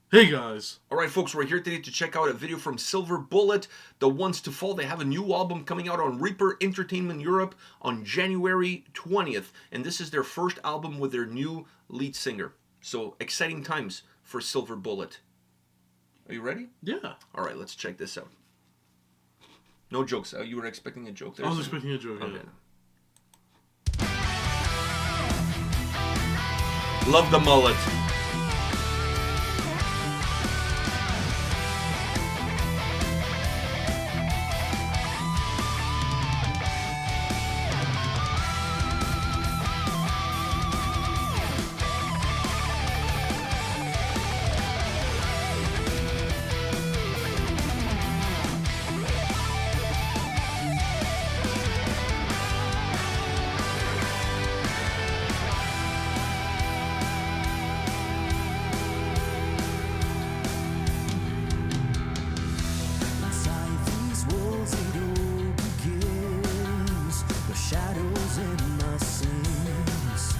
Hey guys. Alright folks, we're here today to check out a video from Silver Bullet, The Ones to Fall. They have a new album coming out on Reaper Entertainment Europe on January 20th. And this is their first album with their new lead singer. So exciting times for Silver Bullet. Are you ready? Yeah. Alright, let's check this out. No jokes. You were expecting a joke there? I was expecting a joke, Okay. yeah. Love the mullet. Inside these walls it all begins. The shadows in my sins.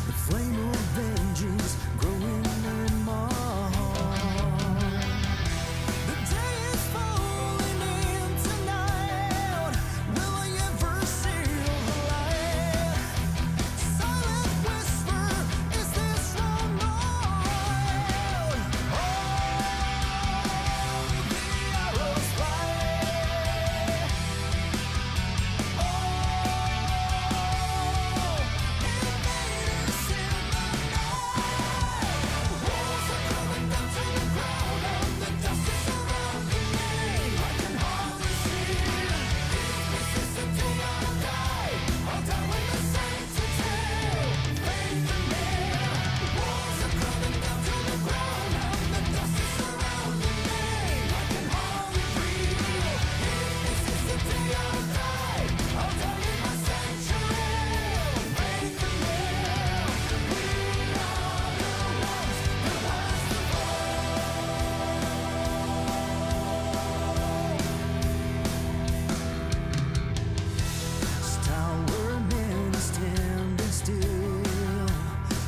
The flame of vengeance growing in my heart. The day is falling in tonight. Will I ever see the light? Silent whisper, is this wrong or right? Arrows fly. Invaders in the night. Walls are coming down to the ground, and the dust is surrounding me. I can hardly see. If this is the day I die, I'll die with the sanctity. Faith in me. Walls are coming down to the ground, and the dust is surrounding me. I can hardly breathe. If this is the day I die, I'll die in my sanctuary. Faith in me. We are the ones who has to Tower men standing still,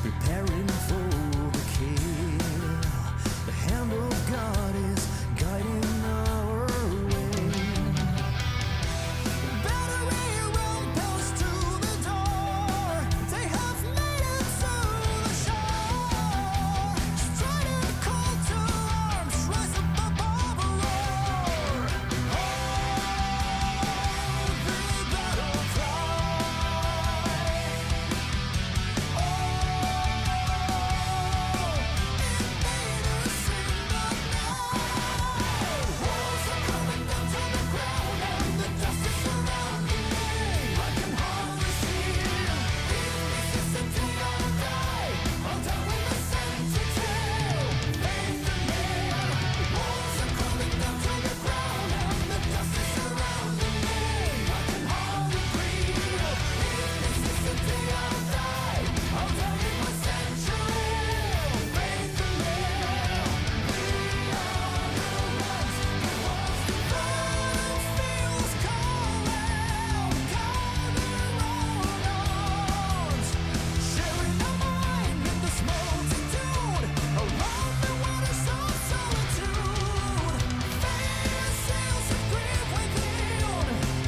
preparing for the kill. The hand of God is guiding our way. Battery ram post to the door. They have made it to the shore. Strident call to arms, rise up above a roar. The battle cry. Invaders in the night. Walls are coming down to the ground, and the dust is surrounding me. I can hardly see. If this is the day I die, I'll die with the sanctity. Faith in me. Walls are coming down to the ground, and the dust is surrounding me. I can hardly breathe. If this is the day I die, I'll die in my sanctuary. Faith in me. Feels calling, gathering round arms, sharing our mind in this multitude, around the waters of solitude. Fair sails of grief within,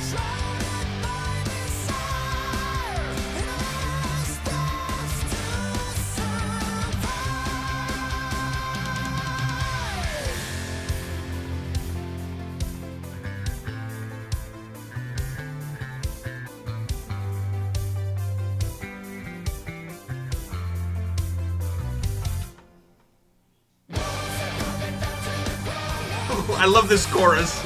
shrouded by desire, and asked us to survive. I love this chorus.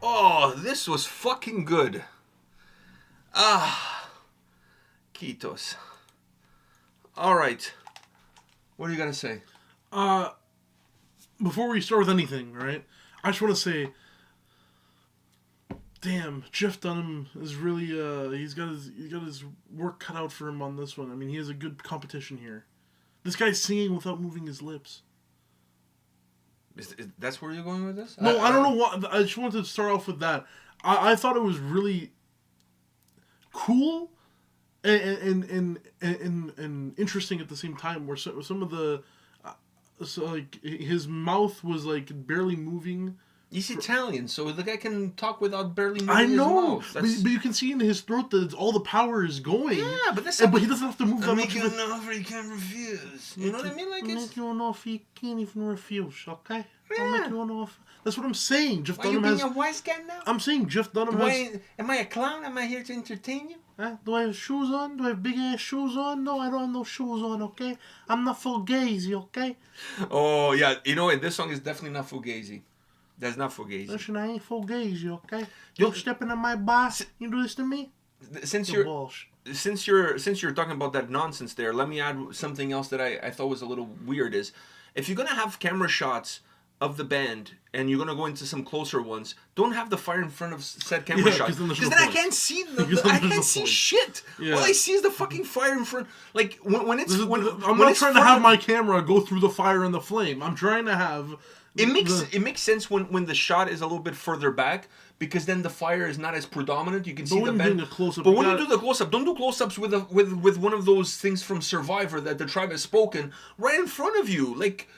Oh, this was fucking good. Quitos. All right. What are you gonna say? before we start with anything, right? I just want to say, damn, Jeff Dunham is really he's got his work cut out for him on this one. I mean, he has a good competition here. This guy's singing without moving his lips. That's where you're going with this? No, I don't know what. I just wanted to start off with that. I thought it was really cool and interesting at the same time. Where some of the like his mouth was like barely moving. He's Italian, so the guy can talk without barely moving I his know, mouth. but you can see in his throat that all the power is going. Yeah, but that's but he doesn't have to move that much. Make you an offer he can't refuse. You know what I mean? Like I'll it's... make you an offer you can't even refuse, okay? Yeah. I'll make you an offer. That's what I'm saying. Jeff Why you Dunham being has... a wise guy now? I'm saying Jeff Dunham has... Am I a clown? Am I here to entertain you? Do I have shoes on? Do I have big-ass shoes on? No, I don't have no shoes on, okay? I'm not fugazi, okay? Oh, yeah. You know what? This song is definitely not fugazi. That's not fugazi. Listen, I ain't fugazi, okay? You're stepping on my boss. You do this to me? Since You're you're... bullshit. Since you're talking about that nonsense there, let me add something else that I thought was a little weird is, if you're going to have camera shots of the band and you're going to go into some closer ones, don't have the fire in front of said camera shot. Because then I can't see I can't see shit. Yeah. All I see is the fucking fire in front. Like, when it's... I'm not trying to have my camera go through the fire and the flame. I'm trying to have... It makes sense when the shot is a little bit further back, because then the fire is not as predominant. You can see the band. But when you do the close-up, don't do close-ups with one of those things from Survivor that the tribe has spoken right in front of you. Like,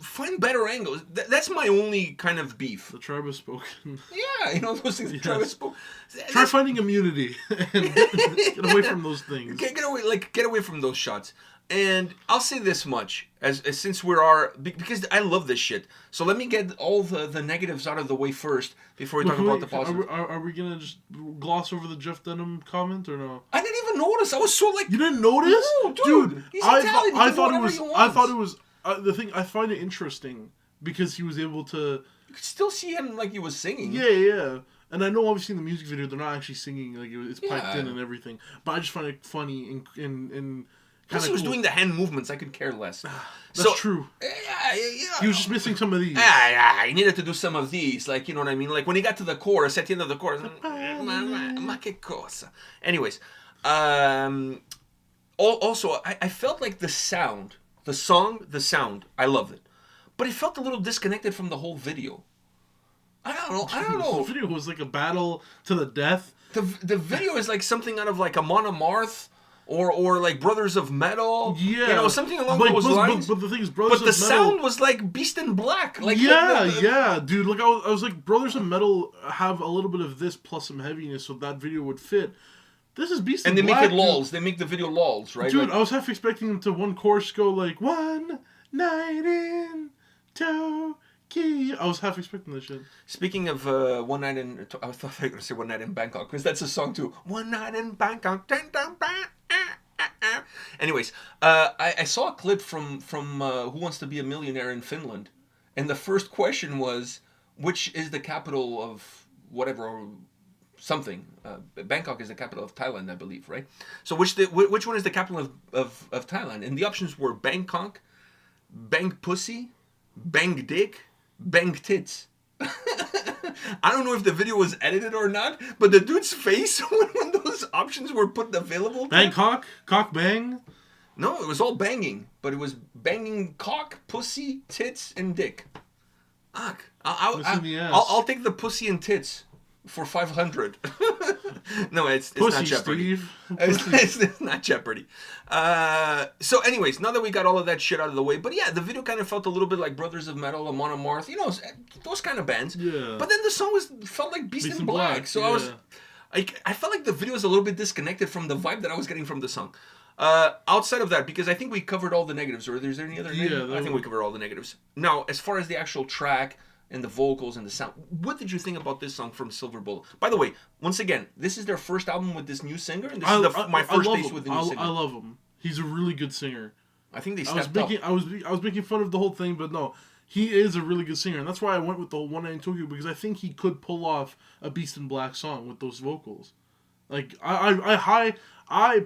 find better angles. That's my only kind of beef. The tribe has spoken. Yeah, you know those things. The tribe has spoken. Try finding immunity and get away from those things. Get away from those shots. And I'll say this much, as since because I love this shit. So let me get all the negatives out of the way first before we talk about the positives. Are we gonna just gloss over the Jeff Dunham comment or no? I didn't even notice. I was so like, you didn't notice, no, dude. He's Italian. I thought it was the thing. I find it interesting because he was able to. You could still see him like he was singing. Yeah. And I know obviously in the music video they're not actually singing, like it's piped in and everything. But I just find it funny and Plus he was doing the hand movements. I could care less. That's true. Yeah. He was just missing some of these. Yeah, he needed to do some of these. Like, you know what I mean? Like, when he got to the chorus, at the end of the chorus... Ma che cosa. Anyways. Also, I felt like the sound, I loved it. But it felt a little disconnected from the whole video. I don't know. The video was like a battle to the death. The video is like something out of like Amon Amarth. Or like Brothers of Metal, something along those lines. But the thing is, Brothers of Metal... But the sound was like Beast in Black. Like dude. Like I was like, Brothers of Metal have a little bit of this plus some heaviness, so that video would fit. This is Beast in Black. And they make it lulls. They make the video lulls, right? Dude, like, I was half expecting them to one chorus go like, one night in Tokyo. I was half expecting this shit. Speaking of One Night in... I thought they were going to say One Night in Bangkok, because that's a song too. One Night in Bangkok. Anyways, I saw a clip from Who Wants to Be a Millionaire in Finland, and the first question was, which is the capital of whatever, or something. Bangkok is the capital of Thailand, I believe, right? So which one is the capital of Thailand? And the options were Bangkok, Bang Pussy, Bang Dick, Bang Tits. I don't know if the video was edited or not, but the dude's face when those options were put available. Bangkok? Cock bang? No, it was all banging, but it was banging cock, pussy, tits, and dick. Fuck. I'll take the pussy and tits for 500. No, it's not Jeopardy. Steve. It's not Jeopardy. So anyways, now that we got all of that shit out of the way, but yeah, the video kind of felt a little bit like Brothers of Metal, Amon Amarth, those kind of bands. Yeah. But then the song felt like Beast in Black. So yeah. I felt like the video was a little bit disconnected from the vibe that I was getting from the song. Outside of that, because I think we covered all the negatives, or is there any other negatives? I think we covered all the negatives. Now, as far as the actual track and the vocals and the sound, what did you think about this song from Silver Bullet? By the way, once again, this is their first album with this new singer, and this is my first taste with the new singer. I love him. He's a really good singer. I think they stepped up. I was making fun of the whole thing, but no, he is a really good singer, and that's why I went with the One Night in Tokyo, because I think he could pull off a Beast in Black song with those vocals. Like I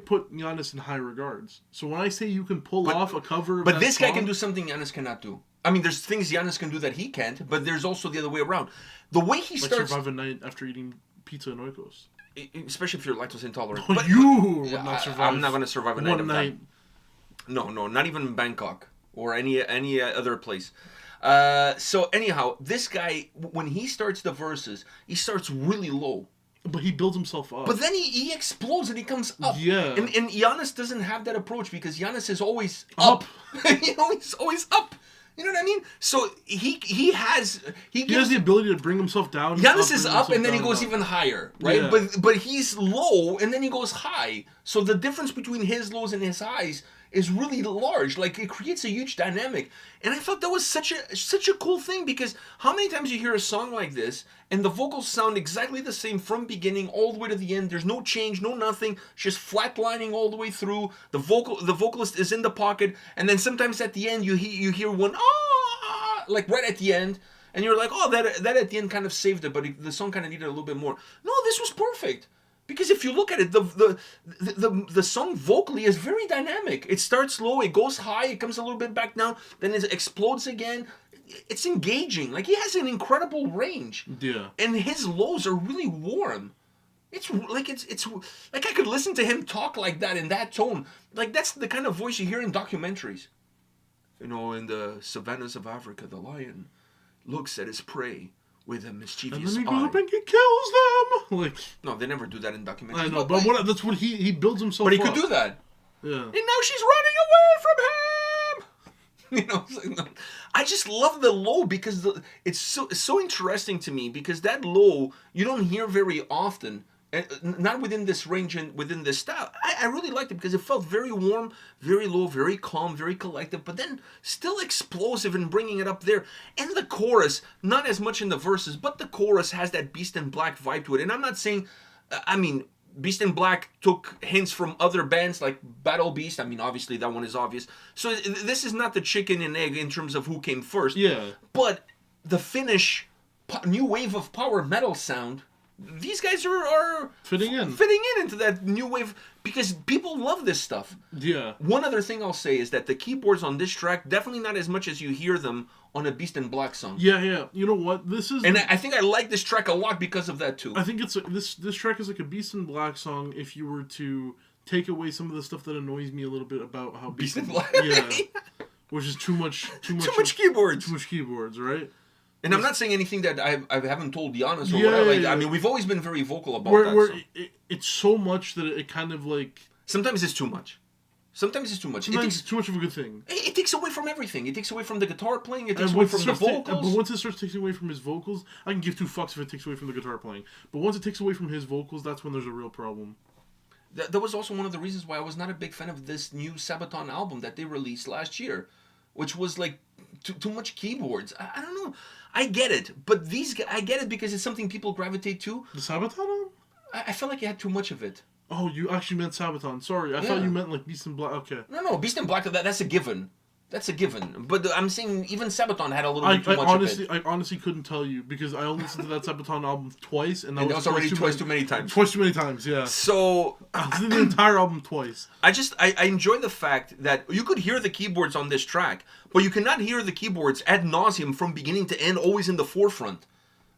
put Giannis in high regards. So when I say you can pull off a cover of but that this guy song, can do something Giannis cannot do. I mean, there's things Giannis can do that he can't, but there's also the other way around. The way he Like starts, survive a night after eating pizza and Oikos. especially if you're lactose intolerant. But But you would not survive. I'm not going to survive a night one of that. night. No, not even in Bangkok or any other place. So anyhow, this guy, when he starts the verses, he starts really low. But he builds himself up. But then he explodes and he comes up. Yeah. And Giannis doesn't have that approach because Giannis is always Up. up. He's always up. You know what I mean? So he has the ability to bring himself down. Giannis is bring up and himself then he down, goes down. even higher, right? Yeah. But he's low and then he goes high. So the difference between his lows and his highs is really large. Like it creates a huge dynamic. And I thought that was such a cool thing because how many times you hear a song like this and the vocals sound exactly the same from beginning all the way to the end. There's no change, no nothing, just flatlining all the way through. The vocalist is in the pocket, and then sometimes at the end you hear one like right at the end, and you're like, oh, that at the end kind of saved it, but the song kind of needed a little bit more. No, this was perfect. Because if you look at it, the song vocally is very dynamic. It starts low, it goes high, it comes a little bit back down, then it explodes again. It's engaging. Like he has an incredible range. Yeah. And his lows are really warm. It's like I could listen to him talk like that in that tone. Like that's the kind of voice you hear in documentaries. You know, in the savannas of Africa, the lion looks at his prey with a And mischievous then he goes eye. up and he kills them. Like No, they never do that in documentaries. I know, but that's what he builds himself. But he up. could do that. Yeah. And now she's running away from him. You know, it's like, I just love the low because it's so interesting to me because that low you don't hear very often. And not within this range and within this style. I really liked it because it felt very warm, very low, very calm, very collective, but then still explosive in bringing it up there. And the chorus, not as much in the verses, but the chorus has that Beast in Black vibe to it. And I'm not saying, I mean, Beast in Black took hints from other bands like Battle Beast. I mean, obviously that one is obvious. So this is not the chicken and egg in terms of who came first. Yeah. But the Finnish new wave of power metal sound, these guys are Fitting in. into that new wave because people love this stuff. Yeah. One other thing I'll say is that the keyboards on this track definitely not as much as you hear them on a Beast in Black song. Yeah. You know what? This is. And I think I like this track a lot because of that too. I think it's this track is like a Beast in Black song if you were to take away some of the stuff that annoys me a little bit about how Beast in Black. Yeah. Which is too much keyboards. Too much keyboards, right? And I'm not saying anything that I haven't told Giannis or Yeah, whatever. Like, yeah. I mean, we've always been very vocal about Where that. So. it's so much that it kind of like Sometimes it's too much. Sometimes it's too much. sometimes it's too much of a good thing. It takes away from everything. It takes away from the guitar playing. It takes And away once it from the starts vocals. but once it starts taking away from his vocals, I can give two fucks if it takes away from the guitar playing. But once it takes away from his vocals, that's when there's a real problem. That was also one of the reasons why I was not a big fan of this new Sabaton album that they released last year, which was like too much keyboards. I don't know. I get it, but I get it because it's something people gravitate to. The Sabaton album? I felt like it had too much of it. Oh, you actually meant Sabaton. Sorry, I thought Yeah. you meant like Beast in Black. Okay. No, Beast in Black, that's a given. That's a given. But I'm saying even Sabaton had a little I bit too much of it. I honestly couldn't tell you because I only listened to that Sabaton album twice, and that And was that was already twice too many times. Twice too many times, yeah. So I listened to the entire album twice. I enjoy the fact that you could hear the keyboards on this track, but you cannot hear the keyboards ad nauseum from beginning to end, always in the forefront.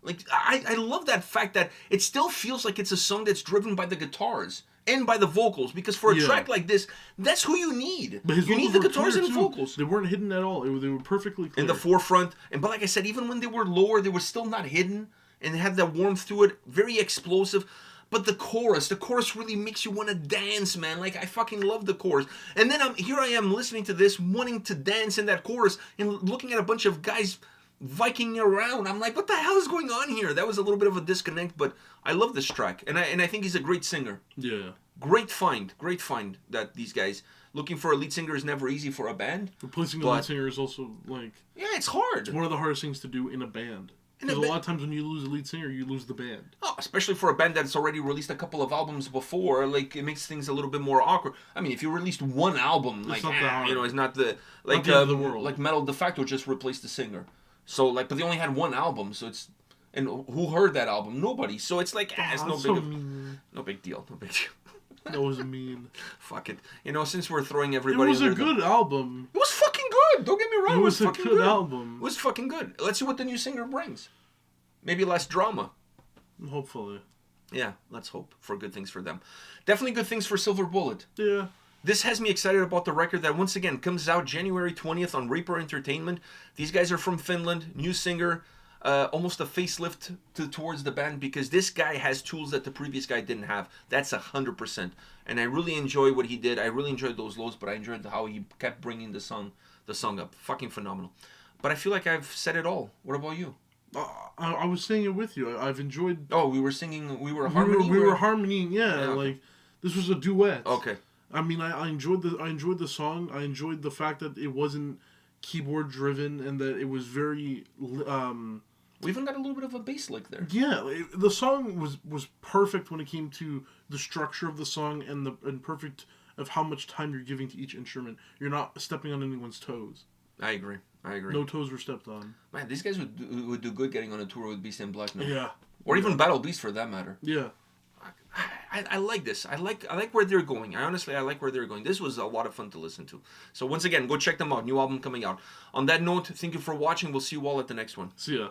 Like I love that fact that it still feels like it's a song that's driven by the guitars and by the vocals, because for a Yeah. track like this, that's who you need. But his You need vocals the were guitars clear, and too. vocals. They weren't hidden at all. They were perfectly clear. In the forefront. But like I said, even when they were lower, they were still not hidden, and they had that warmth to it, very explosive. But the chorus really makes you want to dance, man. Like, I fucking love the chorus. And then here I am listening to this, wanting to dance in that chorus, and looking at a bunch of guys Viking around. I'm like, what the hell is going on here? That was a little bit of a disconnect, but I love this track, and I think he's a great singer. Yeah. Great find that these guys, looking for a lead singer is never easy for a band. Replacing the But- lead singer is also like Yeah, it's hard. one of the hardest things to do in a band. In a Because a ba- lot of times when you lose a lead singer, you lose the band. Oh, especially for a band that's already released a couple of albums before, like it makes things a little bit more awkward. I mean, if you released one album, like not that hard. you know, it's not the like the end of the world. like Metal De Facto just replaced the singer. So like, but they only had one album, so it's and who heard that album? Nobody. So it's like it's no That's big so mean. no big deal, no big deal. That was mean. Fuck it. You know, since we're throwing It everybody, was a under the- good album. It was fucking good. Don't get me wrong. It was a fucking good album. It was fucking good. Let's see what the new singer brings. Maybe less drama. Hopefully. Yeah, let's hope for good things for them. Definitely good things for Silver Bullet. Yeah. This has me excited about the record that once again comes out January 20th on Reaper Entertainment. These guys are from Finland, new singer, almost a facelift towards the band because this guy has tools that the previous guy didn't have. That's 100%. And I really enjoy what he did. I really enjoyed those lows, but I enjoyed how he kept bringing the song up. Fucking phenomenal. But I feel like I've said it all. What about you? I was saying it with you. I've enjoyed. Oh, we were singing. We were harmony. We were harmonying. Yeah, okay. like this was a duet. Okay. I mean, I enjoyed the song. I enjoyed the fact that it wasn't keyboard driven and that it was very. We even got a little bit of a bass lick there. Yeah, the song was perfect when it came to the structure of the song and perfect of how much time you're giving to each instrument. You're not stepping on anyone's toes. I agree. No toes were stepped on. Man, these guys would do good getting on a tour with Beast and Black now. Yeah. Or even Battle Beast for that matter. Yeah. I like this. I like where they're going. I like where they're going. This was a lot of fun to listen to. So once again, go check them out. New album coming out. On that note, thank you for watching. We'll see you all at the next one. See ya.